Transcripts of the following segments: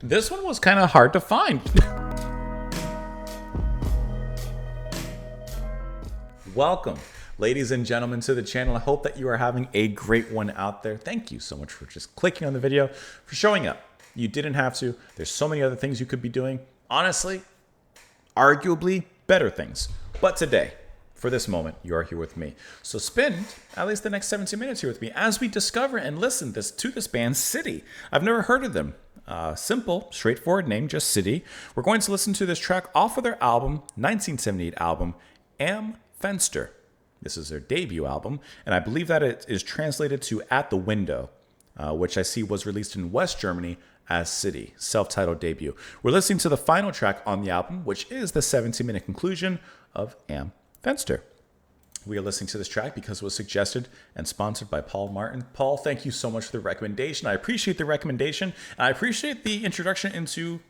This one was kind of hard to find. Welcome, ladies and gentlemen, to the channel. I hope that you are having a great one out there. Thank you so much for just clicking on the video, for showing up. You didn't have to. There's so many other things you could be doing. Honestly, arguably better things. But today, for this moment, you are here with me. So spend at least the next 17 minutes here with me as we discover and listen to this band, City. I've never heard of them. Simple, straightforward name, just City. We're going to listen to this track off of their album, 1978 album, Am Fenster. This is their debut album, and I believe that it is translated to At the Window, which I see was released in West Germany as City, self-titled debut. We're listening to the final track on the album, which is the 17-minute conclusion of Am Fenster. We are listening to this track because it was suggested and sponsored by Paul Martin. Paul, thank you so much for the recommendation. I appreciate the recommendation, and I appreciate the introduction into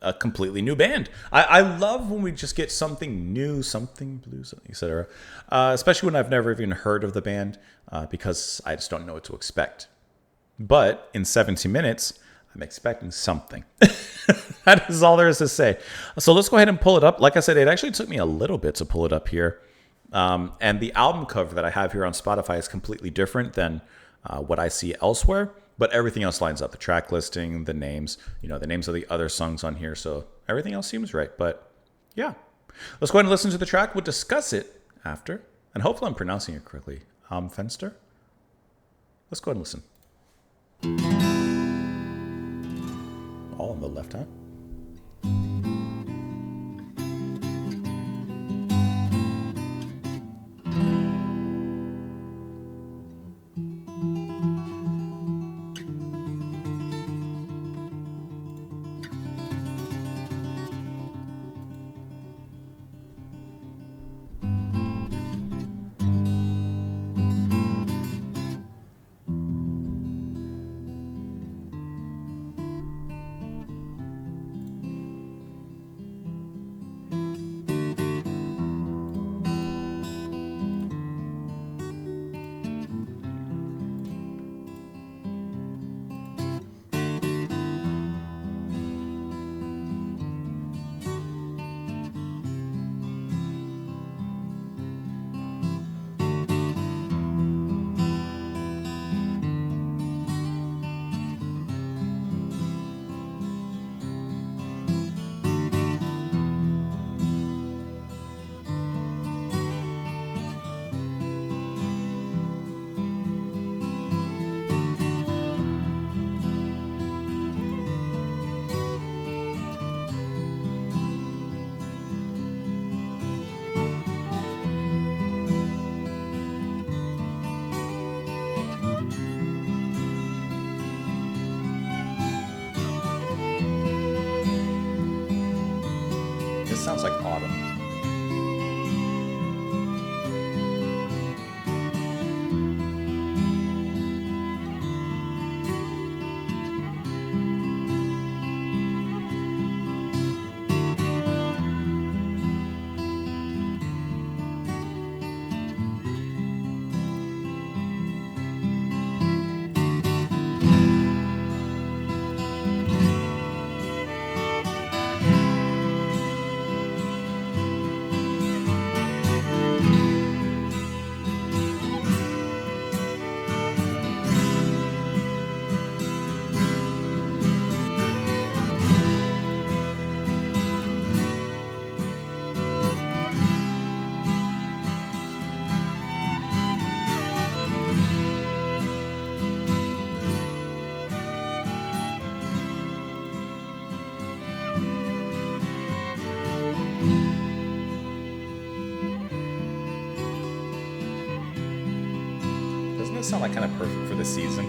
a completely new band. I love when we just get something new, something blues, etc. Especially when I've never even heard of the band, because I just don't know what to expect. But in 17 minutes, I'm expecting something. That is all there is to say. So let's go ahead and pull it up. Like I said, it actually took me a little bit to pull it up here. And the album cover that I have here on Spotify is completely different than what I see elsewhere. But everything else lines up. The track listing, the names, the names of the other songs on here. So everything else seems right. But yeah, let's go ahead and listen to the track. We'll discuss it after. And hopefully I'm pronouncing it correctly. Am Fenster. Let's go ahead and listen. All on the left hand. This sounds like autumn. Doesn't it sound like kind of perfect for the season?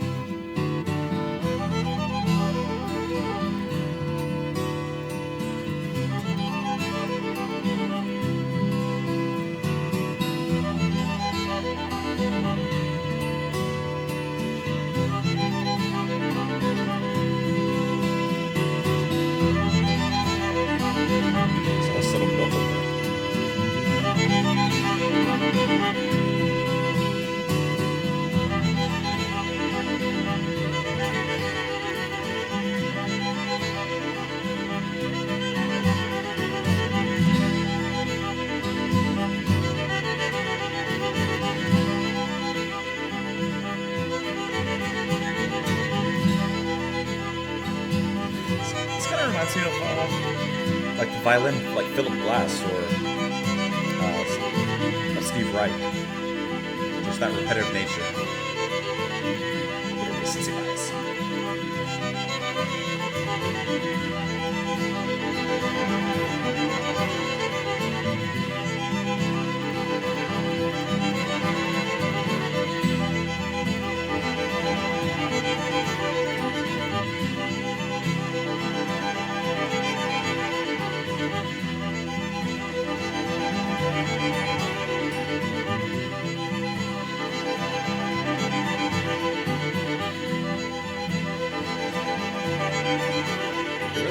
It's all settled built over. This kind of reminds me of like the violin, like Philip Glass or Steve Wright. Just that repetitive nature. Little recency bias.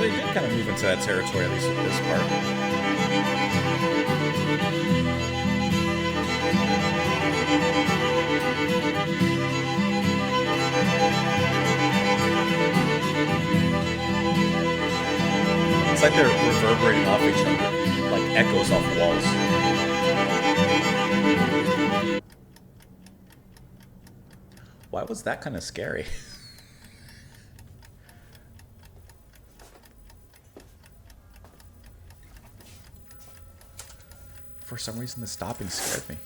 They did kind of move into that territory, at least with this part. It's like they're reverberating off each other, like echoes off walls. Why was that kind of scary? For some reason, the stopping scared me.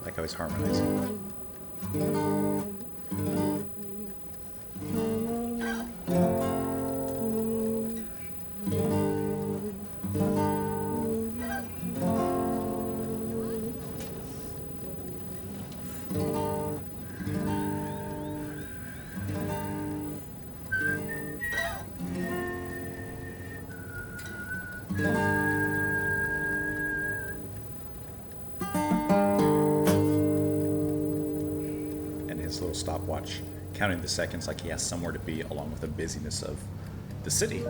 Like how he's harmonizing. Little stopwatch counting the seconds like he has somewhere to be, along with the busyness of the city.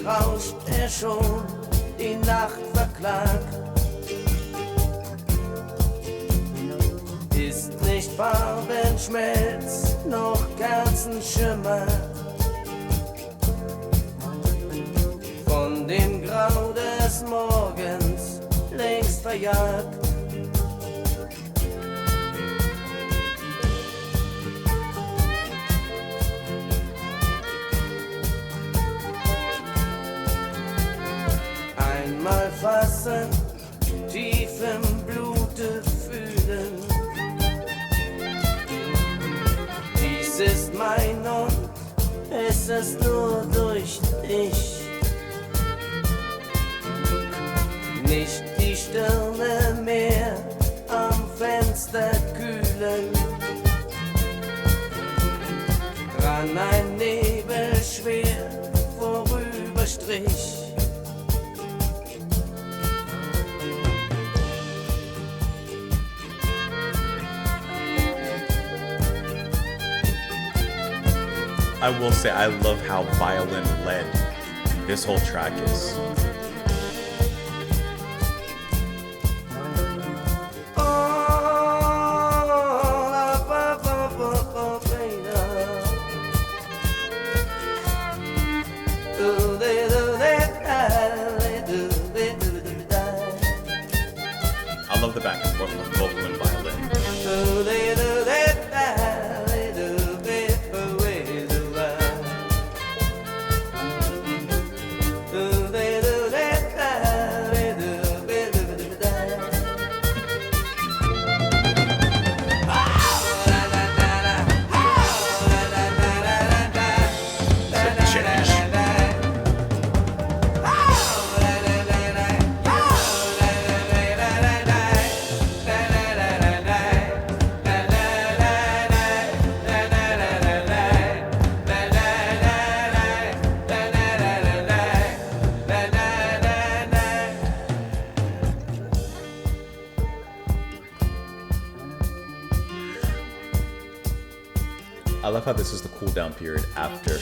Rauscht schon die Nacht verklagt. Ist nicht Farbenschmelz, noch Kerzenschimmer. Von dem Grau des Morgens längst verjagt. Einmal fassen, tief im Blute fühlen. Dies ist mein und es ist nur durch dich. Nicht die Stirne mehr am Fenster kühlen. Dran ein Nebel schwer vorüberstrich. I will say I love how violin led this whole track is. I love the back and forth with vocal and violin. I love how this is the cool down period after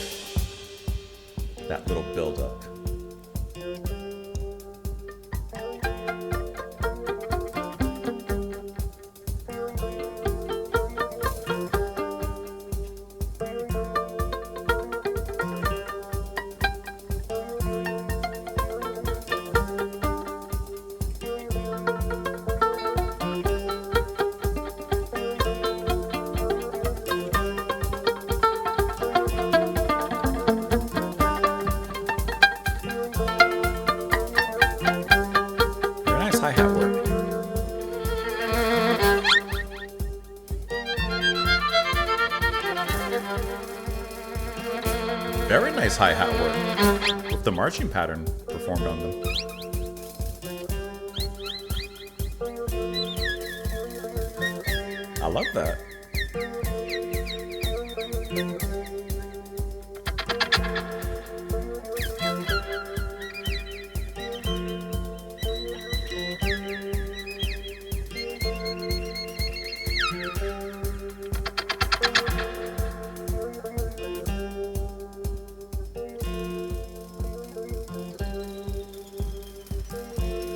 that little build up. Hi-hat work. Very nice hi-hat work with the marching pattern performed on them. I love that.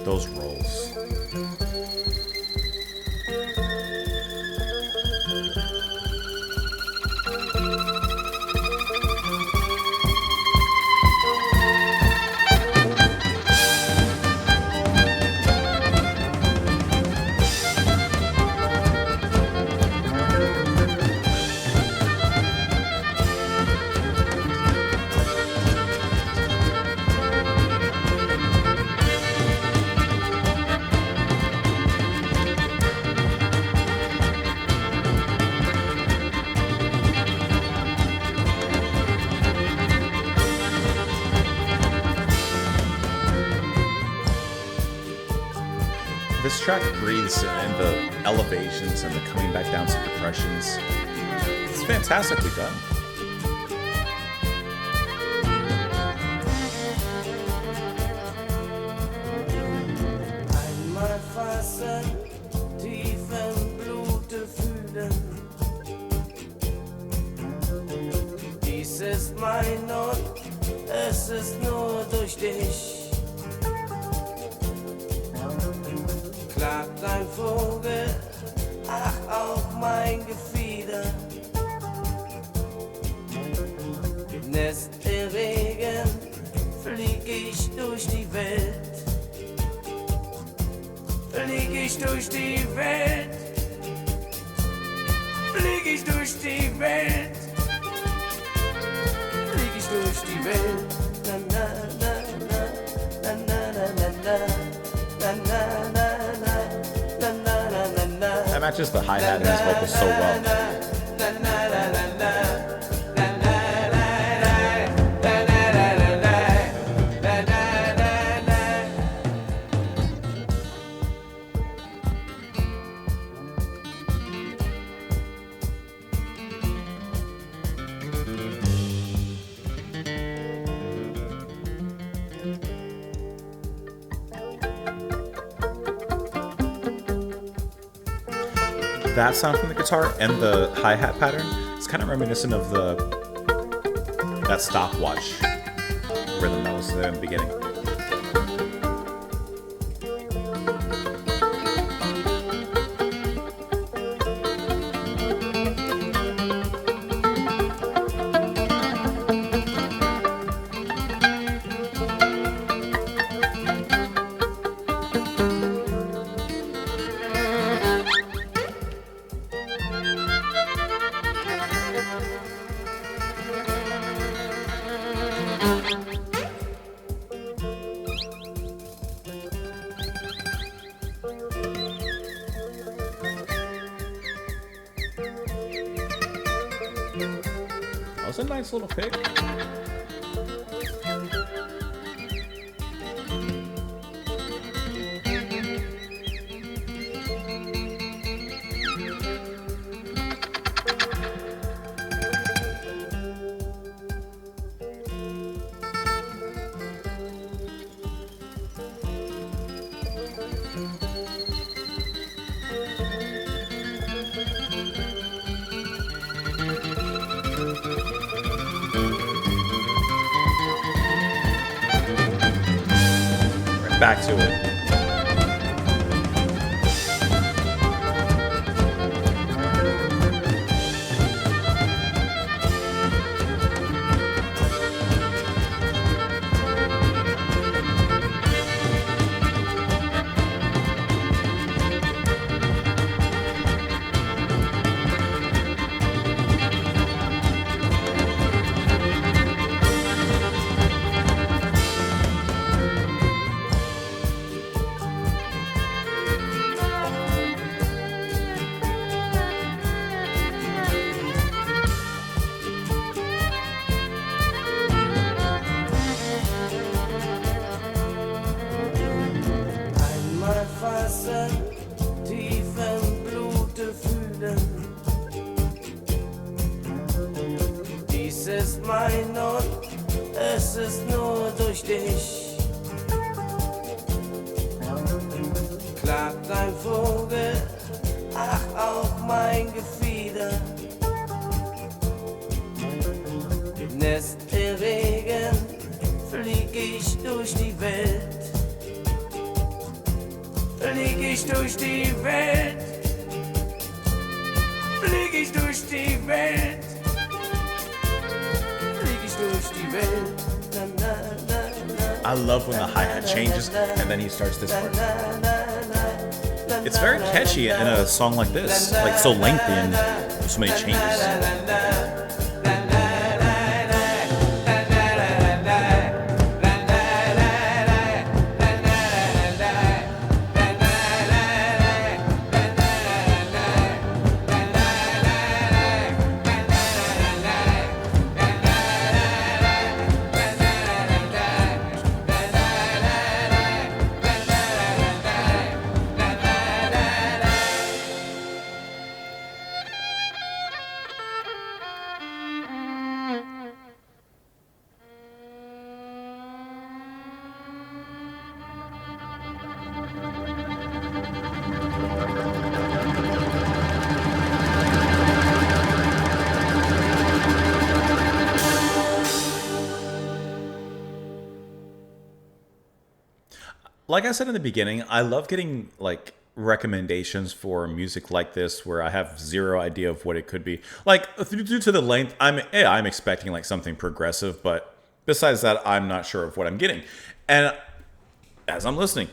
Those rolls. This track breathes in the elevations and the coming back down to depressions. It's fantastically done. Einmal fassen, tief im Blute fühlen. Dies ist mein und es ist nur durch dich. Klagt ein Vogel, ach auch mein Gefieder. Nest im Regen, flieg ich durch die Welt. Flieg ich durch die Welt. Flieg ich durch die Welt. Flieg ich durch die Welt. Na na na na na na na na na na na. That matches the hi-hat and his vocals so well. That sound from the guitar and the hi-hat pattern is kind of reminiscent of the that stopwatch rhythm that was there in the beginning. That was a nice little pick. Back to it. Einmal fassen, tief im Blute fühlen. Dies ist mein und es ist nur durch dich. Klagt ein Vogel, ach auch mein Gefieder. Nest im Regen, flieg ich durch die Welt. Flieg ich durch die Welt, flieg ich durch die Welt, flieg ich durch die Welt. Na, na, na, na, I love when the hi-hat changes and then he starts this part. It's very catchy in a song like this, like so lengthy and so many changes. Like I said in the beginning, I love getting like recommendations for music like this where I have zero idea of what it could be. Like due to the length, I'm expecting like something progressive, but besides that, I'm not sure of what I'm getting. And as I'm listening,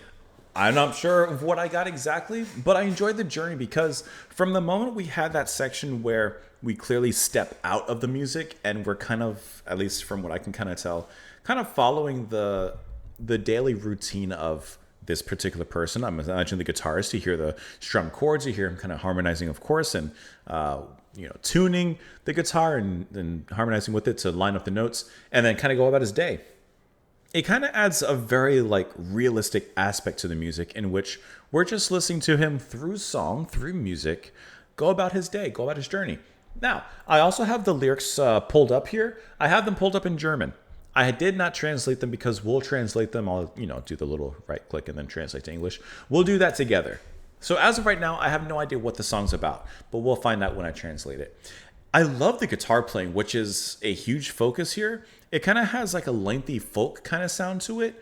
I'm not sure of what I got exactly, but I enjoyed the journey because from the moment we had that section where we clearly step out of the music and we're kind of, at least from what I can kind of tell, kind of following the daily routine of this particular person. I'm imagining the guitarist, you hear the strum chords, you hear him kind of harmonizing, of course, and tuning the guitar and harmonizing with it to line up the notes, and then kind of go about his day. It kind of adds a very like realistic aspect to the music in which we're just listening to him through song, through music, go about his day, go about his journey. Now, I also have the lyrics pulled up here. I have them pulled up in German. I did not translate them because we'll translate them. I'll, do the little right click and then translate to English. We'll do that together. So as of right now, I have no idea what the song's about, but we'll find out when I translate it. I love the guitar playing, which is a huge focus here. It kind of has like a lengthy folk kind of sound to it,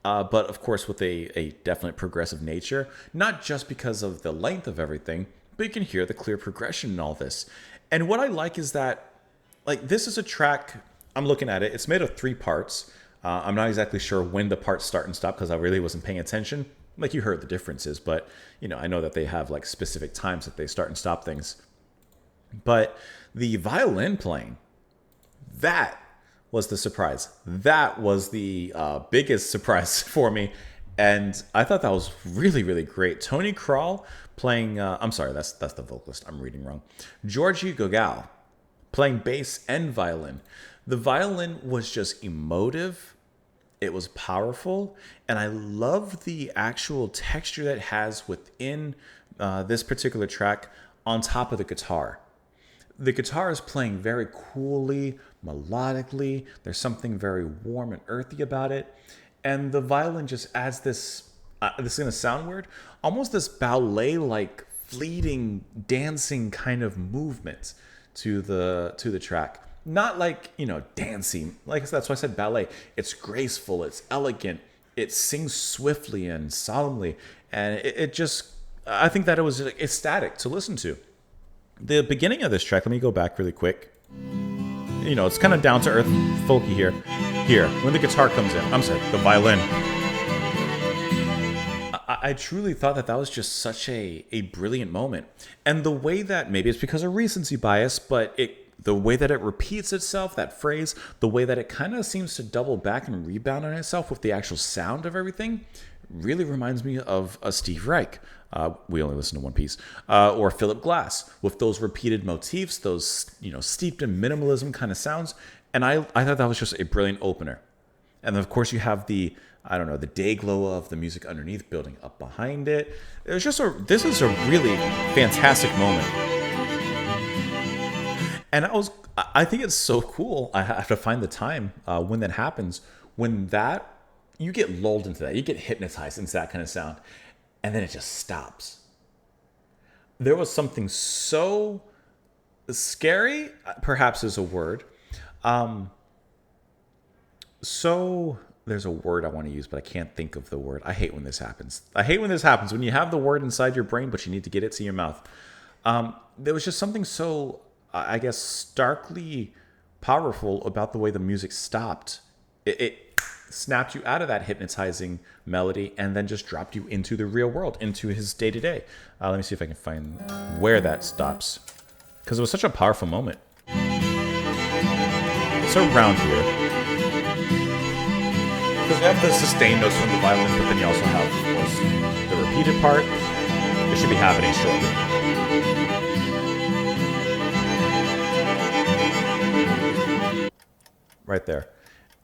but of course with a definite progressive nature, not just because of the length of everything, but you can hear the clear progression in all this. And what I like is that, like, this is a track, I'm looking at it, it's made of 3 parts. I'm not exactly sure when the parts start and stop because I really wasn't paying attention. Like, you heard the differences, but, you know, I know that they have like specific times that they start and stop things. But the violin playing, that was the surprise. That was the biggest surprise for me. And I thought that was really, really great. Tony Krall playing, I'm sorry, that's the vocalist. I'm reading wrong. Georgie Gogol playing bass and violin. The violin was just emotive. It was powerful. And I love the actual texture that it has within this particular track on top of the guitar. The guitar is playing very coolly, melodically. There's something very warm and earthy about it. And the violin just adds this, this is going to sound weird, almost this ballet-like, fleeting, dancing kind of movement to the track. Not like, you know, dancing. Like that's why I said ballet. It's graceful, it's elegant, it sings swiftly and solemnly. And it just, I think that it was ecstatic to listen to. The beginning of this track, let me go back really quick. You know, it's kind of down to earth, folky here. Here, when the guitar comes in, I'm sorry, the violin. I truly thought that was just such a brilliant moment. And the way that, maybe it's because of recency bias, but the way that it repeats itself, that phrase, the way that it kind of seems to double back and rebound on itself with the actual sound of everything, really reminds me of a Steve Reich. We only listen to one piece, or Philip Glass with those repeated motifs, those, you know, steeped in minimalism kind of sounds. And I thought that was just a brilliant opener. And then of course you have the, I don't know, the day glow of the music underneath building up behind it. It was just this is a really fantastic moment. And I think it's so cool. I have to find the time when that happens, when that, you get lulled into that, you get hypnotized into that kind of sound. And then it just stops. There was something so scary, perhaps is a word. So there's a word I want to use, but I can't think of the word. I hate when this happens. I hate when this happens, when you have the word inside your brain, but you need to get it to your mouth. There was just something so, I guess, starkly powerful about the way the music stopped. It snapped you out of that hypnotizing melody and then just dropped you into the real world, into his day-to-day. Let me see if I can find where that stops, because it was such a powerful moment. It's around here. Because you have the sustained notes from the violin, but then you also have, of course, the repeated part. It should be happening shortly. Right there.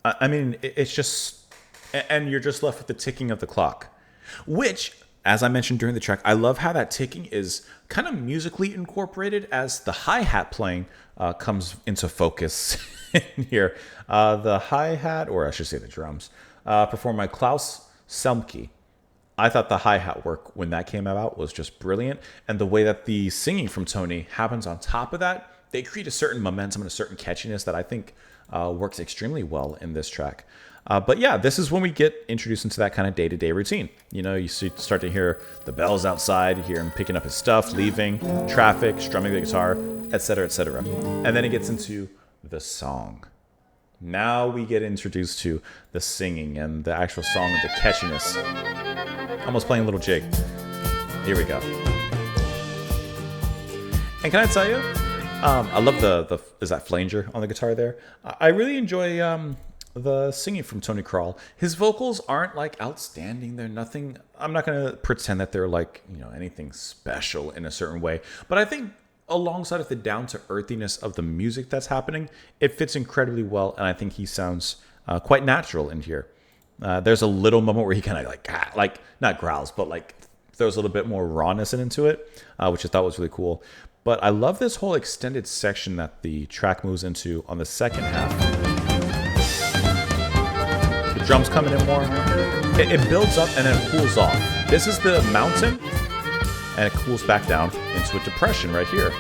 I mean, it's just, and you're just left with the ticking of the clock, which, as I mentioned during the track, I love how that ticking is kind of musically incorporated as the hi-hat playing comes into focus in here. The hi-hat, or I should say the drums, performed by Klaus Selmke. I thought the hi-hat work when that came about was just brilliant, and the way that the singing from Tony happens on top of that, they create a certain momentum and a certain catchiness that I think works extremely well in this track. But yeah, this is when we get introduced into that kind of day-to-day routine. You know, you start to hear the bells outside, you hear him picking up his stuff, leaving, traffic, strumming the guitar, etc., etc. And then it gets into the song. Now we get introduced to the singing and the actual song and the catchiness. Almost playing a little jig. Here we go. And can I tell you, I love the is that flanger on the guitar there? I really enjoy the singing from Tony Krall. His vocals aren't like outstanding. They're nothing. I'm not going to pretend that they're like, you know, anything special in a certain way. But I think alongside of the down to earthiness of the music that's happening, it fits incredibly well. And I think he sounds quite natural in here. There's a little moment where he kind of like not growls, but like throws a little bit more rawness into it, which I thought was really cool. But I love this whole extended section that the track moves into on the second half. The drums coming in more. It builds up and then it cools off. This is the mountain, and it cools back down into a depression right here.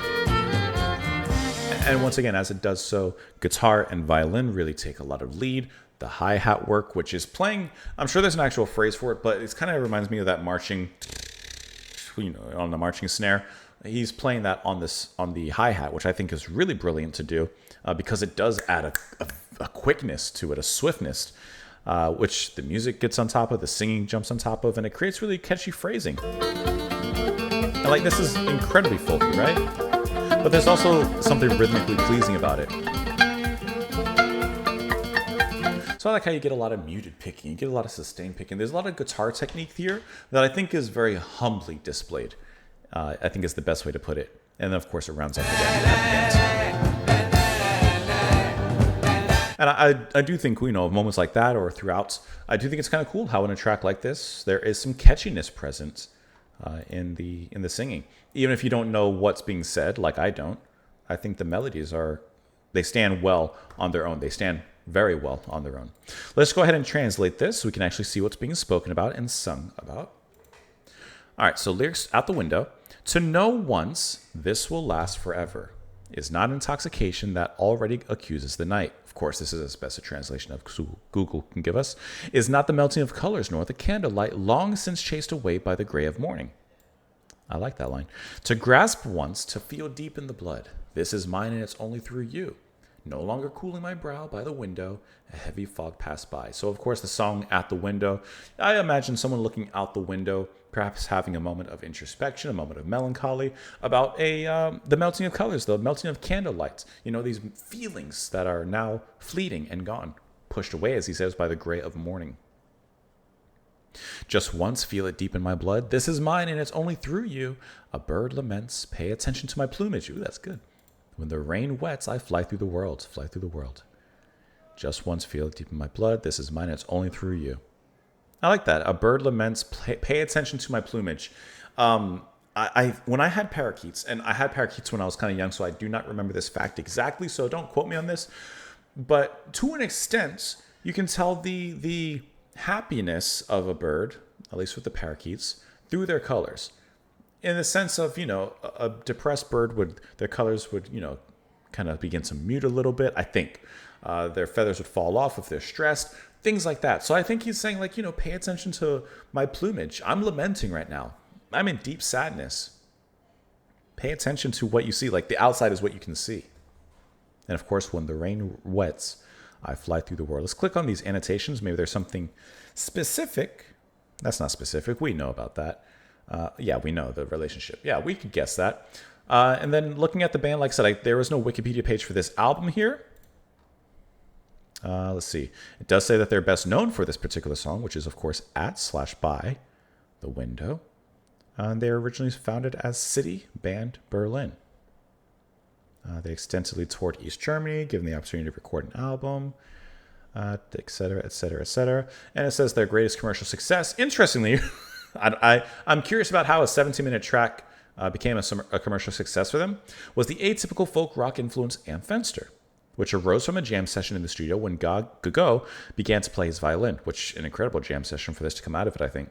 And once again, as it does so, guitar and violin really take a lot of lead. The hi-hat work, which is playing, I'm sure there's an actual phrase for it, but it kind of reminds me of that marching, on the marching snare. He's playing that on the hi-hat, which I think is really brilliant to do because it does add a quickness to it, a swiftness, which the music gets on top of, the singing jumps on top of, and it creates really catchy phrasing. And like, this is incredibly folky, right? But there's also something rhythmically pleasing about it. So I like how you get a lot of muted picking, you get a lot of sustained picking. There's a lot of guitar technique here that I think is very humbly displayed. I think is the best way to put it. And then of course it rounds up again at the end. And I do think, moments like that or throughout, I do think it's kind of cool how in a track like this, there is some catchiness present in the singing. Even if you don't know what's being said, like I don't, I think the melodies they stand well on their own. They stand very well on their own. Let's go ahead and translate this so we can actually see what's being spoken about and sung about. All right, so lyrics out the window. To know once this will last forever is not intoxication that already accuses the night. Of course, this is as best a translation of Google can give us. Is not the melting of colors nor the candlelight long since chased away by the gray of morning. I like that line. To grasp once, to feel deep in the blood. This is mine and it's only through you. No longer cooling my brow by the window, a heavy fog passed by. So, of course, the song At the Window, I imagine someone looking out the window, perhaps having a moment of introspection, a moment of melancholy about the melting of colors, the melting of candlelights. These feelings that are now fleeting and gone, pushed away, as he says, by the gray of morning. Just once feel it deep in my blood. This is mine and it's only through you. A bird laments. Pay attention to my plumage. Ooh, that's good. When the rain wets, I fly through the world, fly through the world. Just once feel it deep in my blood. This is mine, it's only through you. I like that. A bird laments, pay attention to my plumage. When I had parakeets, and I had parakeets when I was kind of young, so I do not remember this fact exactly, so don't quote me on this. But to an extent, you can tell the happiness of a bird, at least with the parakeets, through their colors. In the sense of, a depressed bird their colors would, kind of begin to mute a little bit. I think their feathers would fall off if they're stressed, things like that. So I think he's saying pay attention to my plumage. I'm lamenting right now. I'm in deep sadness. Pay attention to what you see. Like the outside is what you can see. And of course, when the rain wets, I fly through the world. Let's click on these annotations. Maybe there's something specific. That's not specific. We know about that. Yeah, we know the relationship. Yeah, we could guess that. And then looking at the band, like I said, there was no Wikipedia page for this album here. Let's see. It does say that they're best known for this particular song, which is, of course, @/by the window. And they were originally founded as City Band Berlin. They extensively toured East Germany, given the opportunity to record an album, et cetera, et cetera, et cetera. And it says their greatest commercial success. Interestingly, I'm curious about how a 17-minute track became a commercial success for them, was the atypical folk rock influence Am Fenster, which arose from a jam session in the studio when Gago began to play his violin, which an incredible jam session for this to come out of it, I think.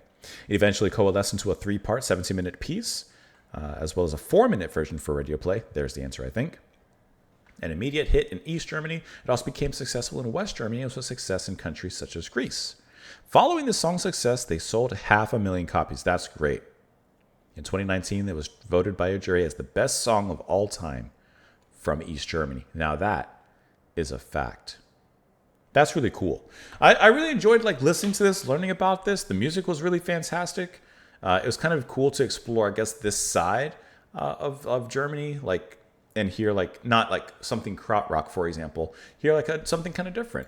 It eventually coalesced into a 3-part 17-minute piece, as well as a 4-minute version for radio play. There's the answer, I think. An immediate hit in East Germany, it also became successful in West Germany and was a success in countries such as Greece. Following the song's success, they sold 500,000 copies. That's great. In 2019, it was voted by a jury as the best song of all time from East Germany. Now that is a fact. That's really cool. I really enjoyed listening to this, learning about this. The music was really fantastic. It was kind of cool to explore, I guess, this side of Germany, and hear not something krautrock, for example. Hear something kind of different.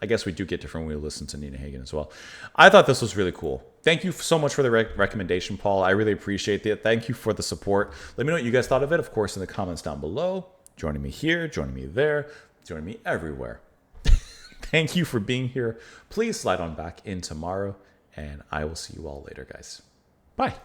I guess we do get different when we listen to Nina Hagen as well. I thought this was really cool. Thank you so much for the recommendation, Paul. I really appreciate it. Thank you for the support. Let me know what you guys thought of it, of course, in the comments down below. Joining me here, joining me there, joining me everywhere. Thank you for being here. Please slide on back in tomorrow, and I will see you all later, guys. Bye.